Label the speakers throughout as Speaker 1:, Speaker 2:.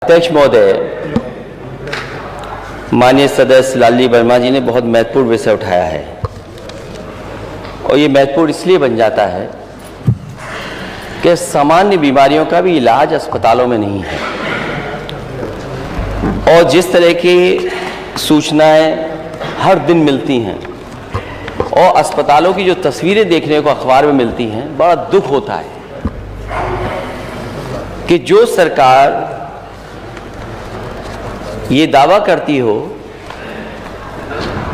Speaker 1: अध्यक्ष महोदय, माननीय सदस्य लालजी वर्मा जी ने बहुत महत्वपूर्ण विषय उठाया है और ये महत्वपूर्ण इसलिए बन जाता है कि सामान्य बीमारियों का भी इलाज अस्पतालों में नहीं है और जिस तरह की सूचनाएं हर दिन मिलती हैं और अस्पतालों की जो तस्वीरें देखने को अखबार में मिलती हैं, बड़ा दुख होता है कि जो सरकार ये दावा करती हो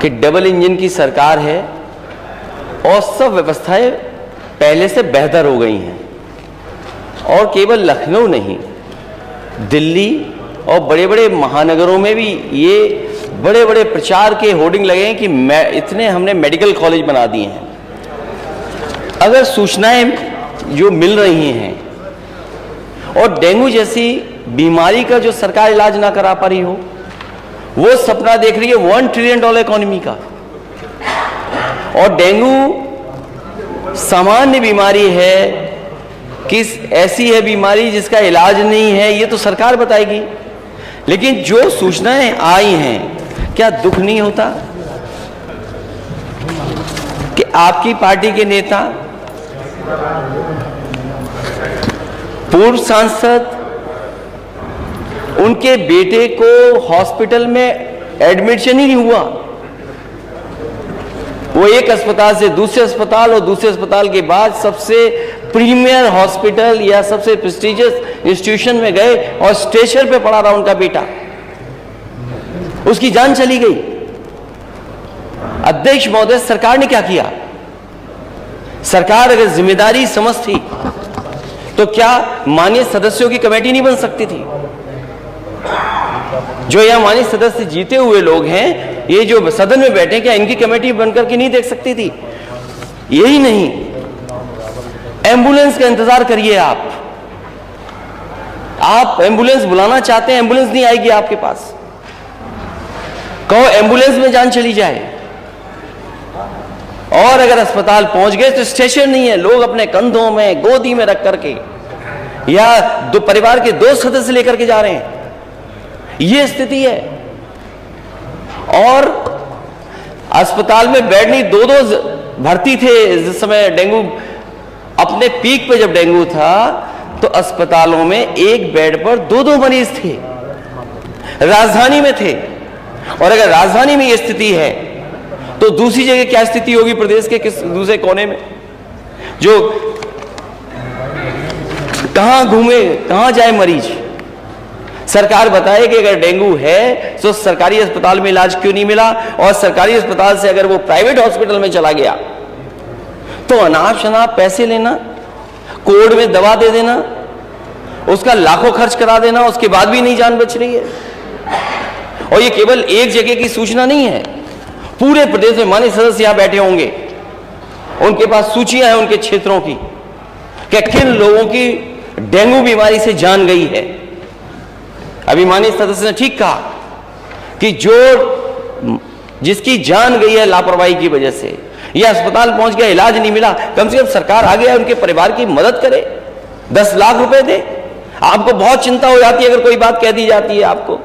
Speaker 1: कि डबल इंजन की सरकार है और सब व्यवस्थाएं पहले से बेहतर हो गई हैं और केवल लखनऊ नहीं, दिल्ली और बड़े बड़े महानगरों में भी ये बड़े बड़े प्रचार के होर्डिंग लगे हैं कि इतने हमने मेडिकल कॉलेज बना दिए हैं। अगर सूचनाएं जो मिल रही हैं और डेंगू जैसी बीमारी का जो सरकार इलाज ना करा पा रही हो, वो सपना देख रही है $1 ट्रिलियन इकोनॉमी का, और डेंगू सामान्य बीमारी है कि ऐसी है बीमारी जिसका इलाज नहीं है, ये तो सरकार बताएगी। लेकिन जो सूचनाएं आई हैं, क्या दुख नहीं होता कि आपकी पार्टी के नेता, पूर्व सांसद, उनके बेटे को हॉस्पिटल में एडमिशन ही नहीं हुआ, वो एक अस्पताल से दूसरे अस्पताल और दूसरे अस्पताल के बाद सबसे प्रीमियर हॉस्पिटल या सबसे प्रेस्टिजियस इंस्टीट्यूशन में गए और स्ट्रेचर पे पड़ा रहा उनका बेटा, उसकी जान चली गई। अध्यक्ष महोदय, सरकार ने क्या किया? सरकार अगर जिम्मेदारी समझती तो क्या माननीय सदस्यों की कमेटी नहीं बन सकती थी? जो यहां माननीय सदस्य जीते हुए लोग हैं, ये जो सदन में बैठे, क्या इनकी कमेटी बनकर के नहीं देख सकती थी? यही नहीं, एम्बुलेंस का इंतजार करिए। आप एम्बुलेंस बुलाना चाहते हैं, एम्बुलेंस नहीं आएगी आपके पास। कहो एम्बुलेंस में जान चली जाए, और अगर अस्पताल पहुंच गए तो स्टेशन नहीं है, लोग अपने कंधों में गोदी में रख करके या दो परिवार के 2 सदस्य लेकर के जा रहे हैं, ये स्थिति है। और अस्पताल में बेड नहीं, 2-2 भर्ती थे जिस समय डेंगू अपने पीक पे, जब डेंगू था तो अस्पतालों में एक बेड पर 2-2 मरीज थे, राजधानी में थे। और अगर राजधानी में ये स्थिति है तो दूसरी जगह क्या स्थिति होगी प्रदेश के किस दूसरे कोने में? जो कहां घूमे, कहां जाए मरीज? सरकार बताए कि अगर डेंगू है तो सरकारी अस्पताल में इलाज क्यों नहीं मिला, और सरकारी अस्पताल से अगर वो प्राइवेट हॉस्पिटल में चला गया तो अनाप शनाप पैसे लेना, कोड में दवा दे देना, उसका लाखों खर्च करा देना, उसके बाद भी नहीं जान बच रही है। और ये केवल एक जगह की सूचना नहीं है, पूरे प्रदेश में माननीय सदस्य यहां बैठे होंगे, उनके पास सूचियां हैं उनके क्षेत्रों की कि किन लोगों की डेंगू बीमारी से जान गई है। अभी माननीय सदस्य ने ठीक कहा कि जिसकी जान गई है लापरवाही की वजह से, यह अस्पताल पहुंच गया, इलाज नहीं मिला, कम से कम सरकार आ गया उनके परिवार की मदद करे, 10 लाख रुपए दे। आपको बहुत चिंता हो जाती है अगर कोई बात कह दी जाती है आपको।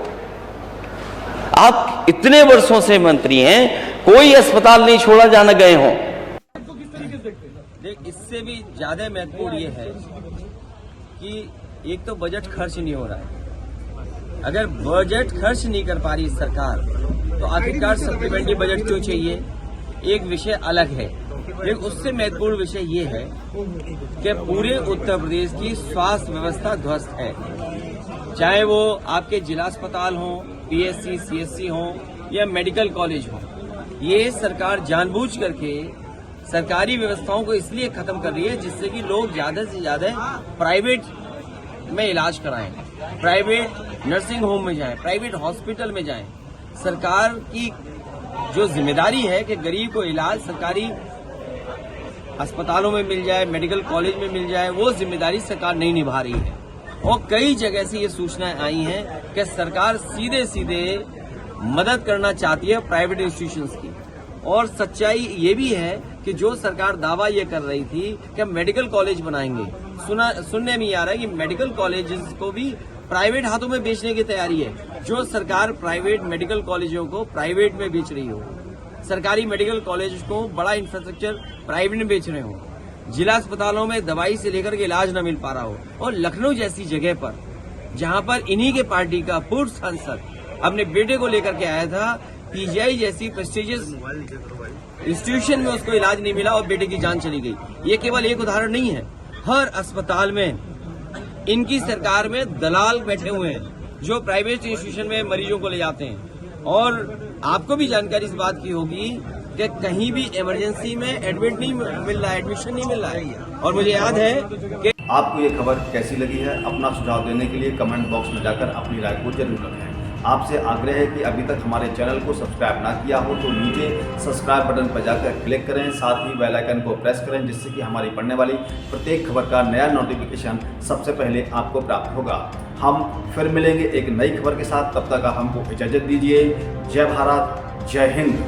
Speaker 1: आप इतने वर्षों से मंत्री हैं, कोई अस्पताल नहीं छोड़ा जहां गए हों।
Speaker 2: इससे भी ज्यादा महत्वपूर्ण ये है कि एक तो बजट खर्च नहीं हो रहा है। अगर बजट खर्च नहीं कर पा रही सरकार तो आखिरकार सप्लीमेंट्री बजट क्यों चाहिए? एक विषय अलग है, लेकिन उससे महत्वपूर्ण विषय ये है कि पूरे उत्तर प्रदेश की स्वास्थ्य व्यवस्था ध्वस्त है, चाहे वो आपके जिला अस्पताल हों, पीएससी, सीएससी हों या मेडिकल कॉलेज हों। ये सरकार जानबूझ करके सरकारी व्यवस्थाओं को इसलिए खत्म कर रही है जिससे कि लोग ज्यादा से ज्यादा प्राइवेट में इलाज कराएं, प्राइवेट नर्सिंग होम में जाएं, प्राइवेट हॉस्पिटल में जाएं। सरकार की जो जिम्मेदारी है कि गरीब को इलाज सरकारी अस्पतालों में मिल जाए, मेडिकल कॉलेज में मिल जाए, वो जिम्मेदारी सरकार नहीं निभा रही है। और कई जगह से ये सूचनाएं आई हैं कि सरकार सीधे सीधे मदद करना चाहती है प्राइवेट इंस्टीट्यूशंस की। और सच्चाई ये भी है कि जो सरकार दावा ये कर रही थी कि हम मेडिकल कॉलेज बनाएंगे, सुनने में आ रहा है कि मेडिकल कॉलेजेस को भी प्राइवेट हाथों में बेचने की तैयारी है। जो सरकार प्राइवेट मेडिकल कॉलेजों को प्राइवेट में बेच रही हो, सरकारी मेडिकल कॉलेज को बड़ा इंफ्रास्ट्रक्चर प्राइवेट में बेच रहे हो, जिला अस्पतालों में दवाई से लेकर के इलाज न मिल पा रहा हो, और लखनऊ जैसी जगह पर जहां पर इन्हीं के पार्टी का पूर्व सांसद अपने बेटे को लेकर के आया था, पीजीआई जैसी प्रेस्टिजियस इंस्टीट्यूशन में उसको इलाज नहीं मिला और बेटे की जान चली गई। ये केवल एक उदाहरण नहीं है, हर अस्पताल में इनकी सरकार में दलाल बैठे हुए हैं जो प्राइवेट इंस्टीट्यूशन में मरीजों को ले जाते हैं। और आपको भी जानकारी इस बात की होगी कि कहीं भी इमरजेंसी में एडमिट नहीं मिल रहा है, एडमिशन नहीं मिल रहा है। और मुझे याद है कि
Speaker 3: आपको ये खबर कैसी लगी है, अपना सुझाव देने के लिए कमेंट बॉक्स में जाकर अपनी राय को जरूर रखें। आपसे आग्रह है कि अभी तक हमारे चैनल को सब्सक्राइब ना किया हो तो नीचे सब्सक्राइब बटन पर जाकर क्लिक करें, साथ ही बेल आइकन को प्रेस करें, जिससे कि हमारी पढ़ने वाली प्रत्येक खबर का नया नोटिफिकेशन सबसे पहले आपको प्राप्त होगा। हम फिर मिलेंगे एक नई खबर के साथ, तब तक आप हमको इजाज़त दीजिए। जय भारत, जय हिंद।